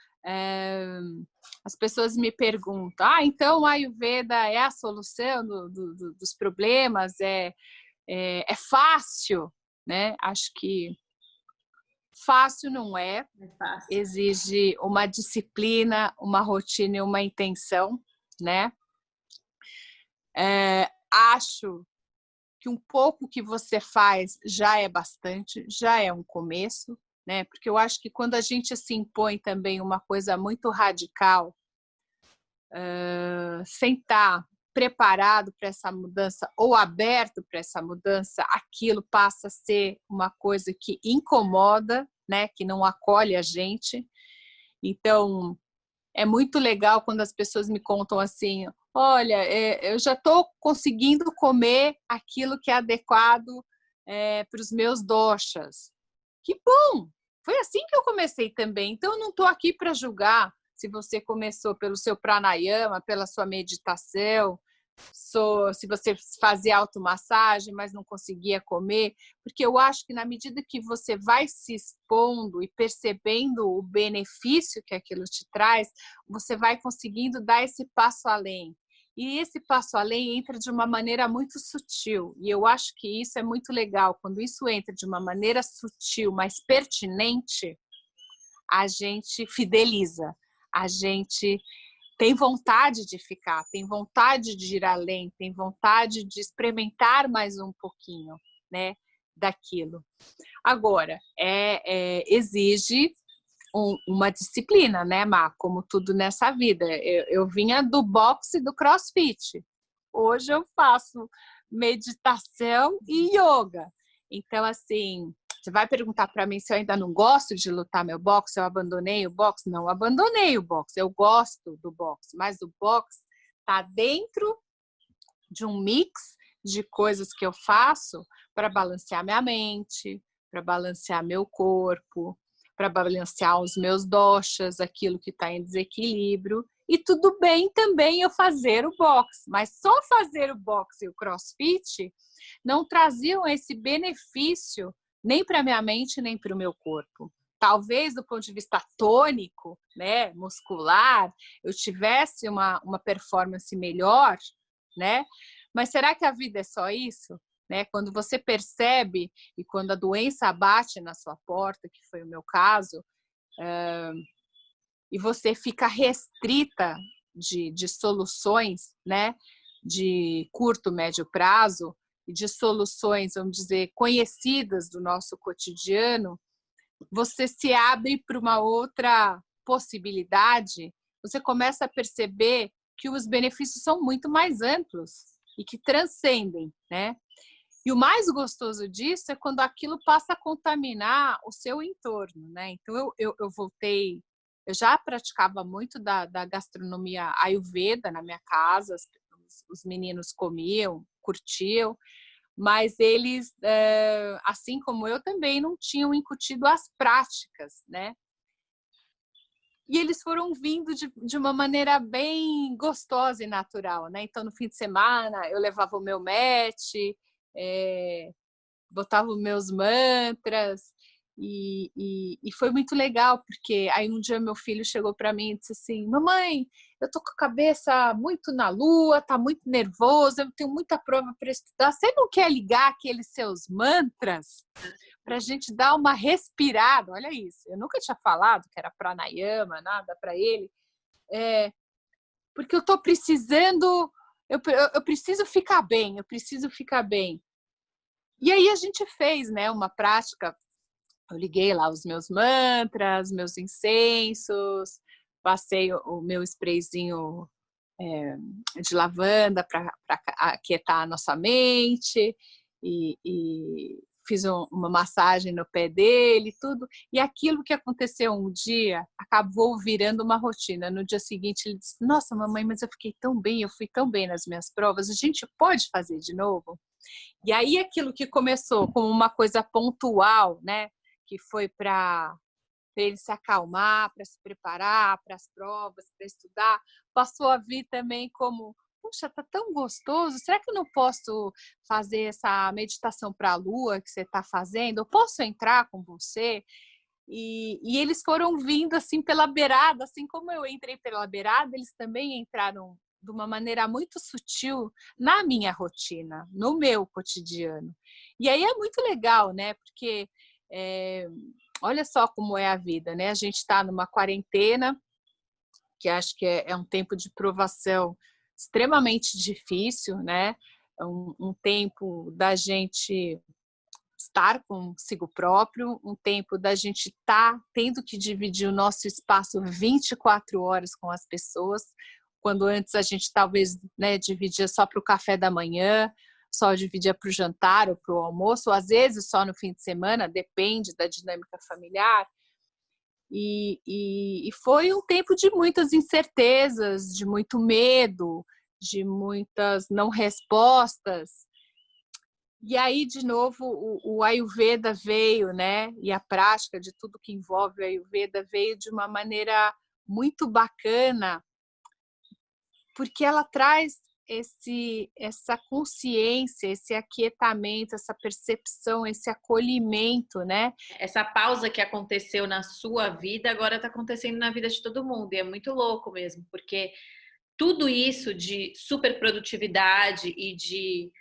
as pessoas me perguntam, então o Ayurveda é a solução dos problemas, é fácil, né? Acho que fácil não é, exige uma disciplina, uma rotina e uma intenção, né? Acho que um pouco que você faz já é bastante, já é um começo, né? Porque eu acho que quando a gente se impõe também uma coisa muito radical, sem estar preparado para essa mudança ou aberto para essa mudança, aquilo passa a ser uma coisa que incomoda, né? Que não acolhe a gente. Então, é muito legal quando as pessoas me contam assim, olha, eu já estou conseguindo comer aquilo que é adequado para os meus doshas. Que bom! Foi assim que eu comecei também. Então, eu não estou aqui para julgar se você começou pelo seu pranayama, pela sua meditação, se você fazia automassagem, mas não conseguia comer, porque eu acho que na medida que você vai se expondo e percebendo o benefício que aquilo te traz, você vai conseguindo dar esse passo além. E esse passo além entra de uma maneira muito sutil, e eu acho que isso é muito legal. Quando isso entra de uma maneira sutil, mas pertinente, a gente fideliza, a gente tem vontade de ficar, tem vontade de ir além, tem vontade de experimentar mais um pouquinho, né, daquilo. Agora, exige uma disciplina, né, Má? Como tudo nessa vida. Eu vinha do boxe e do crossfit. Hoje eu faço meditação e yoga. Então, assim, você vai perguntar para mim se eu ainda não gosto de lutar meu boxe, eu abandonei o boxe? Não abandonei o boxe, eu gosto do boxe, mas o boxe está dentro de um mix de coisas que eu faço para balancear minha mente, para balancear meu corpo, para balancear os meus doshas, aquilo que está em desequilíbrio. E tudo bem também eu fazer o boxe, mas só fazer o boxe e o crossfit não traziam esse benefício nem para minha mente, nem para o meu corpo. Talvez do ponto de vista tônico, né, muscular, eu tivesse uma performance melhor, né? Mas será que a vida é só isso? Né? Quando você percebe e quando a doença bate na sua porta, que foi o meu caso, e você fica restrita de soluções, né? De curto, médio prazo, e de soluções, vamos dizer, conhecidas do nosso cotidiano, você se abre para uma outra possibilidade, você começa a perceber que os benefícios são muito mais amplos e que transcendem, né? E o mais gostoso disso é quando aquilo passa a contaminar o seu entorno, né? Então, eu voltei, eu já praticava muito da gastronomia Ayurveda na minha casa, os meninos comiam, curtiam, mas eles, assim como eu, também não tinham incutido as práticas, né? E eles foram vindo de uma maneira bem gostosa e natural, né? Então, no fim de semana, eu levava o meu match, botava os meus mantras, e foi muito legal, porque aí um dia meu filho chegou para mim e disse assim: mamãe, eu tô com a cabeça muito na lua, tá muito nervoso, eu tenho muita prova para estudar, você não quer ligar aqueles seus mantras para a gente dar uma respirada? Olha isso, eu nunca tinha falado que era pranayama, nada para ele, porque eu tô precisando, eu preciso ficar bem, eu preciso ficar bem. E aí a gente fez, né, uma prática. Eu liguei lá os meus mantras, meus incensos, passei o meu sprayzinho de lavanda para aquietar a nossa mente, e fiz uma massagem no pé dele, tudo. E aquilo que aconteceu um dia acabou virando uma rotina. No dia seguinte ele disse: nossa, mamãe, mas eu fiquei tão bem, eu fui tão bem nas minhas provas, a gente pode fazer de novo? E aí aquilo que começou como uma coisa pontual, né, que foi para ele se acalmar, para se preparar para as provas, para estudar, passou a vir também como: puxa, tá tão gostoso, será que eu não posso fazer essa meditação para a lua que você está fazendo? Eu posso entrar com você? E eles foram vindo assim pela beirada, assim como eu entrei pela beirada, eles também entraram de uma maneira muito sutil na minha rotina, no meu cotidiano. E aí é muito legal, né? Porque olha só como é a vida, né? A gente está numa quarentena, que acho que é um tempo de provação extremamente difícil, né? É um tempo da gente estar consigo próprio, um tempo da gente estar tendo que dividir o nosso espaço 24 horas com as pessoas, quando antes a gente talvez, né, dividia só para o café da manhã, só dividia para o jantar ou para o almoço, ou às vezes só no fim de semana, depende da dinâmica familiar. E foi um tempo de muitas incertezas, de muito medo, de muitas não respostas. E aí, de novo, o Ayurveda veio, né? E a prática de tudo que envolve o Ayurveda veio de uma maneira muito bacana, porque ela traz essa consciência, esse aquietamento, essa percepção, esse acolhimento, né? Essa pausa que aconteceu na sua vida agora está acontecendo na vida de todo mundo, e é muito louco mesmo, porque tudo isso de superprodutividade e de,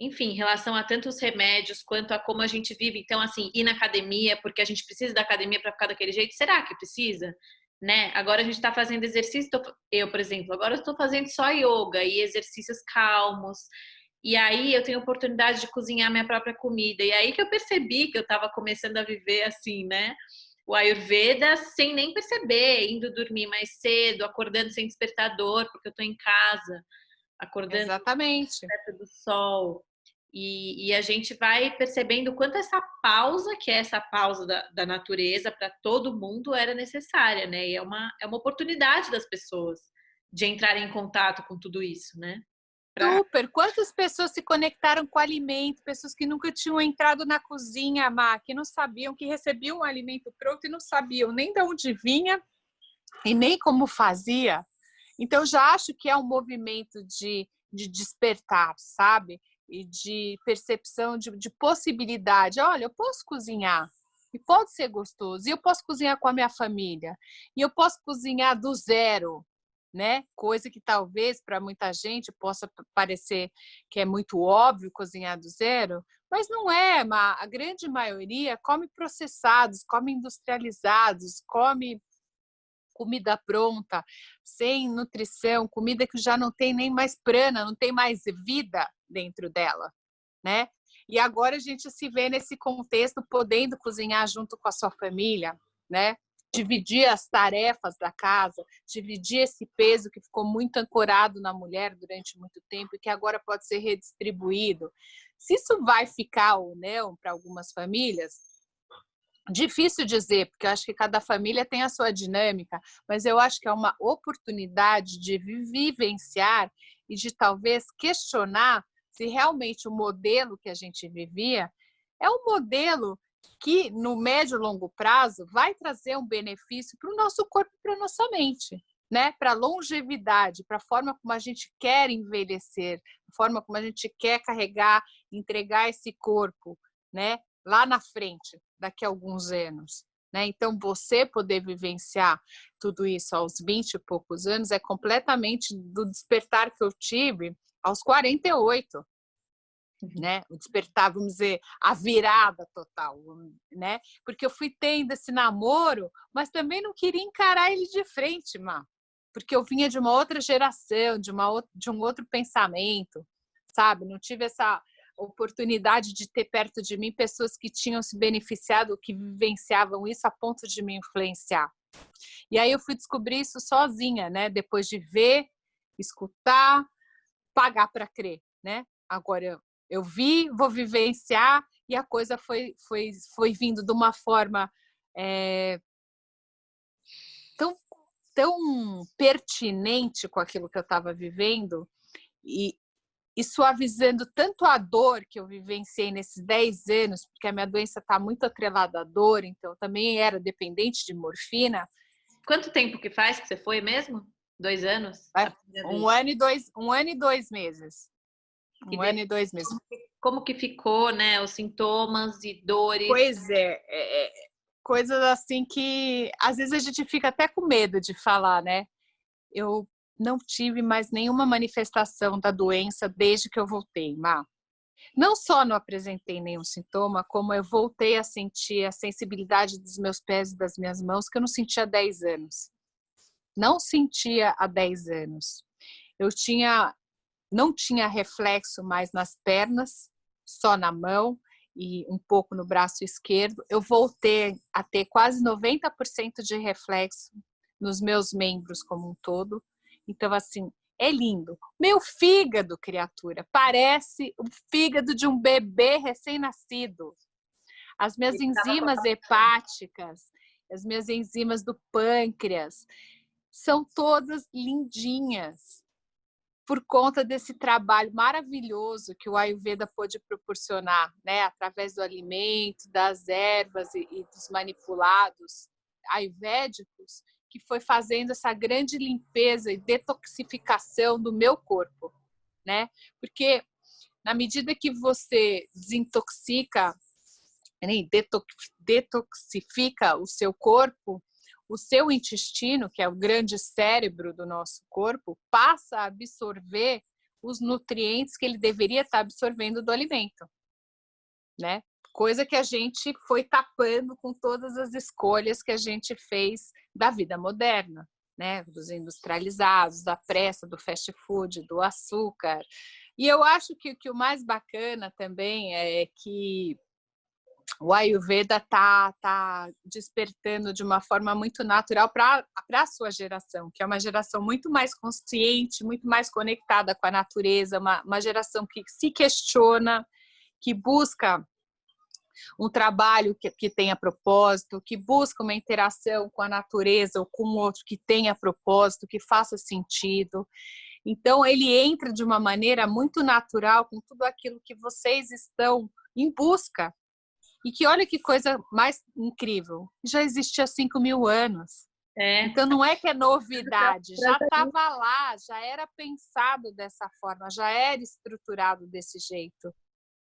enfim, em relação a tantos remédios quanto a como a gente vive, então assim, ir na academia porque a gente precisa da academia para ficar daquele jeito, será que precisa? Né? Agora a gente está fazendo exercício, eu, por exemplo, agora eu estou fazendo só yoga e exercícios calmos. E aí eu tenho oportunidade de cozinhar minha própria comida. E aí que eu percebi que eu estava começando a viver assim, né? O Ayurveda sem nem perceber, indo dormir mais cedo, acordando sem despertador, porque eu estou em casa, acordando Exatamente. perto do sol. E a gente vai percebendo o quanto essa pausa, que é essa pausa da natureza para todo mundo, era necessária, né? E é uma oportunidade das pessoas de entrarem em contato com tudo isso, né? Super! Quantas pessoas se conectaram com o alimento, pessoas que nunca tinham entrado na cozinha, Má, que não sabiam, que recebiam um alimento pronto e não sabiam nem de onde vinha e nem como fazia. Então, já acho que é um movimento de despertar, sabe? E de percepção de possibilidade. Olha, eu posso cozinhar e pode ser gostoso. E eu posso cozinhar com a minha família. E eu posso cozinhar do zero, né? Coisa que talvez para muita gente possa parecer que é muito óbvio cozinhar do zero, mas não é. A grande maioria come processados, come industrializados, come comida pronta, sem nutrição, comida que já não tem nem mais prana, não tem mais vida dentro dela, né? E agora a gente se vê nesse contexto podendo cozinhar junto com a sua família, né? Dividir as tarefas da casa, dividir esse peso que ficou muito ancorado na mulher durante muito tempo e que agora pode ser redistribuído. Se isso vai ficar ou não para algumas famílias, difícil dizer, porque eu acho que cada família tem a sua dinâmica, mas eu acho que é uma oportunidade de vivenciar e de talvez questionar se realmente o modelo que a gente vivia é um modelo que, no médio e longo prazo, vai trazer um benefício para o nosso corpo e para a nossa mente, né? Para a longevidade, para a forma como a gente quer envelhecer, a forma como a gente quer carregar, entregar esse corpo, né? Lá na frente, daqui a alguns anos, né? Então, você poder vivenciar tudo isso aos 20 e poucos anos é completamente do despertar que eu tive aos 48, né? O despertar, vamos dizer, a virada total, né? Porque eu fui tendo esse namoro, mas também não queria encarar ele de frente, porque eu vinha de uma outra geração, de um outro pensamento, sabe? Não tive essa oportunidade de ter perto de mim pessoas que tinham se beneficiado, que vivenciavam isso a ponto de me influenciar. E aí eu fui descobrir isso sozinha, né? Depois de ver, escutar, pagar para crer, né? Agora eu vi, vou vivenciar, e a coisa foi vindo de uma forma tão, tão pertinente com aquilo que eu estava vivendo e suavizando tanto a dor que eu vivenciei nesses 10 anos, porque a minha doença está muito atrelada à dor, então eu também era dependente de morfina. Quanto tempo que faz que você foi mesmo? 2 anos? Um ano e 2 meses. Que Um ano e 2 meses. Como que ficou, né? Os sintomas e dores. Pois coisas assim que às vezes a gente fica até com medo de falar, né? Eu não tive mais nenhuma manifestação da doença desde que eu voltei, Não só não apresentei nenhum sintoma, como eu voltei a sentir a sensibilidade dos meus pés e das minhas mãos que eu não sentia há 10 anos. Não sentia há 10 anos. Eu não tinha reflexo mais nas pernas, só na mão e um pouco no braço esquerdo. Eu voltei a ter quase 90% de reflexo nos meus membros como um todo. Então, assim, é lindo. Meu fígado, criatura, parece o fígado de um bebê recém-nascido. As minhas enzimas hepáticas, as minhas enzimas do pâncreas, são todas lindinhas por conta desse trabalho maravilhoso que o Ayurveda pôde proporcionar, né? Através do alimento, das ervas e dos manipulados ayurvédicos, que foi fazendo essa grande limpeza e detoxificação do meu corpo, né? Porque na medida que você desintoxica, né, detoxifica o seu corpo, o seu intestino, que é o grande cérebro do nosso corpo, passa a absorver os nutrientes que ele deveria estar absorvendo do alimento, né? Coisa que a gente foi tapando com todas as escolhas que a gente fez da vida moderna, né? Dos industrializados, da pressa, do fast food, do açúcar. E eu acho que o mais bacana também é que o Ayurveda tá despertando de uma forma muito natural para a sua geração, que é uma geração muito mais consciente, muito mais conectada com a natureza, uma geração que se questiona, que busca um trabalho que tenha propósito, que busca uma interação com a natureza ou com o outro que tenha propósito, que faça sentido. Então, ele entra de uma maneira muito natural com tudo aquilo que vocês estão em busca. E que olha que coisa mais incrível, já existia há 5.000 anos. Então não é que é novidade, já estava lá, já era pensado dessa forma, já era estruturado desse jeito,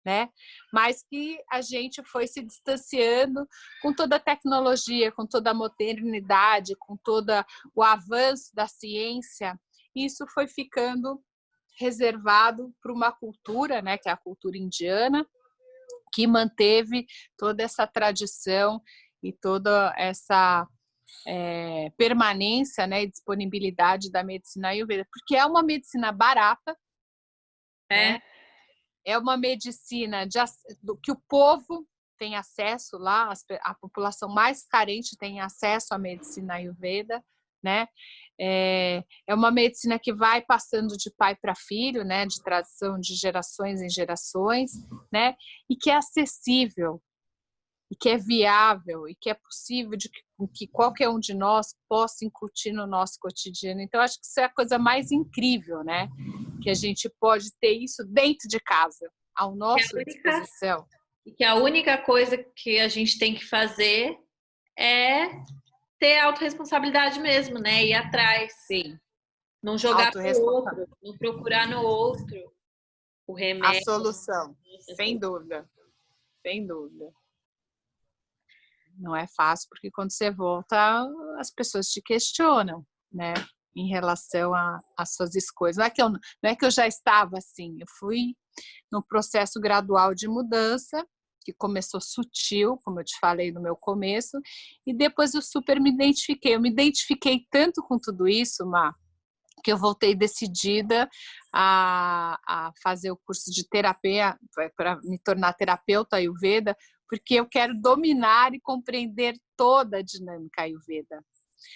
né? Mas que a gente foi se distanciando com toda a tecnologia, com toda a modernidade, com todo o avanço da ciência, isso foi ficando reservado para uma cultura, né, que é a cultura indiana, que manteve toda essa tradição e toda essa permanência, né, e disponibilidade da medicina Ayurveda, porque é uma medicina barata, né? É uma medicina que o povo tem acesso lá, a população mais carente tem acesso à medicina Ayurveda, né? É uma medicina que vai passando de pai para filho, né? De tradição de gerações em gerações, né? E que é acessível, e que é viável, e que é possível de que qualquer um de nós possa incutir no nosso cotidiano. Então, acho que isso é a coisa mais incrível, né? Que a gente pode ter isso dentro de casa, ao nosso disposição. E que a única coisa que a gente tem que fazer é ter autorresponsabilidade mesmo, né? Ir atrás. Sim. Não jogar no outro, não procurar no outro o remédio. A solução, sem dúvida. Sem dúvida. Não é fácil, porque quando você volta, as pessoas te questionam, né? Em relação às suas escolhas. Não é que eu já estava assim, eu fui num processo gradual de mudança, que começou sutil, como eu te falei no meu começo, e depois eu super me identifiquei. Eu me identifiquei tanto com tudo isso, Má, que eu voltei decidida a fazer o curso de terapia, para me tornar terapeuta Ayurveda, porque eu quero dominar e compreender toda a dinâmica Ayurveda.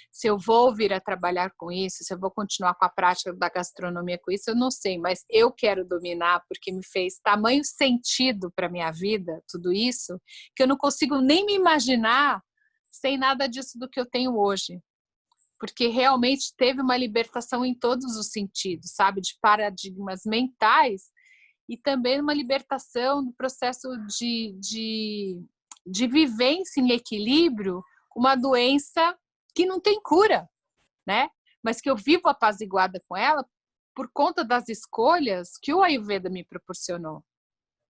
Se eu vou vir a trabalhar com isso, se eu vou continuar com a prática da gastronomia com isso, eu não sei, mas eu quero dominar, porque me fez tamanho sentido para a minha vida, tudo isso, que eu não consigo nem me imaginar sem nada disso do que eu tenho hoje. Porque realmente teve uma libertação em todos os sentidos, sabe? De paradigmas mentais e também uma libertação do processo de vivência em equilíbrio com uma doença que não tem cura, né? Mas que eu vivo apaziguada com ela por conta das escolhas que o Ayurveda me proporcionou,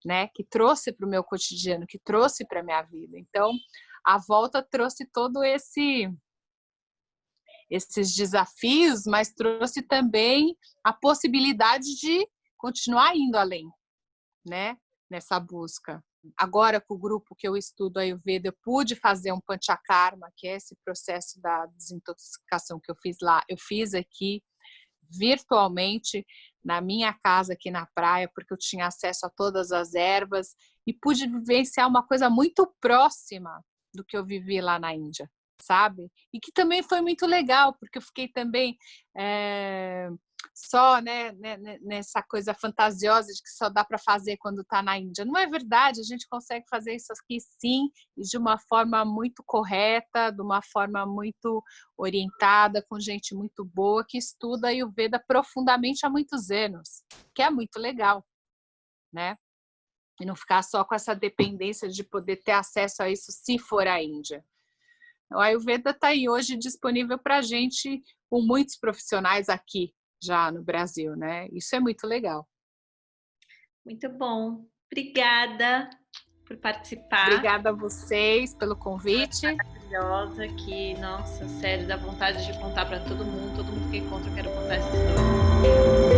né? Que trouxe para o meu cotidiano, que trouxe para a minha vida. Então, a volta trouxe todo esses desafios, mas trouxe também a possibilidade de continuar indo além, né? Nessa busca. Agora, com o grupo que eu estudo Ayurveda, eu pude fazer um Panchakarma, que é esse processo da desintoxicação que eu fiz lá. Eu fiz aqui virtualmente na minha casa aqui na praia, porque eu tinha acesso a todas as ervas e pude vivenciar uma coisa muito próxima do que eu vivi lá na Índia, sabe? E que também foi muito legal, porque eu fiquei também só, né, nessa coisa fantasiosa de que só dá para fazer quando está na Índia. Não é verdade, a gente consegue fazer isso aqui sim, e de uma forma muito correta, de uma forma muito orientada, com gente muito boa, que estuda Ayurveda profundamente há muitos anos, que é muito legal, né? E não ficar só com essa dependência de poder ter acesso a isso se for a Índia. O Ayurveda está aí hoje disponível para a gente, com muitos profissionais aqui, já no Brasil, né? Isso é muito legal. Muito bom. Obrigada por participar. Obrigada a vocês pelo convite. Maravilhosa, que, nossa, sério, dá vontade de contar para todo mundo que encontra, eu quero contar essa história.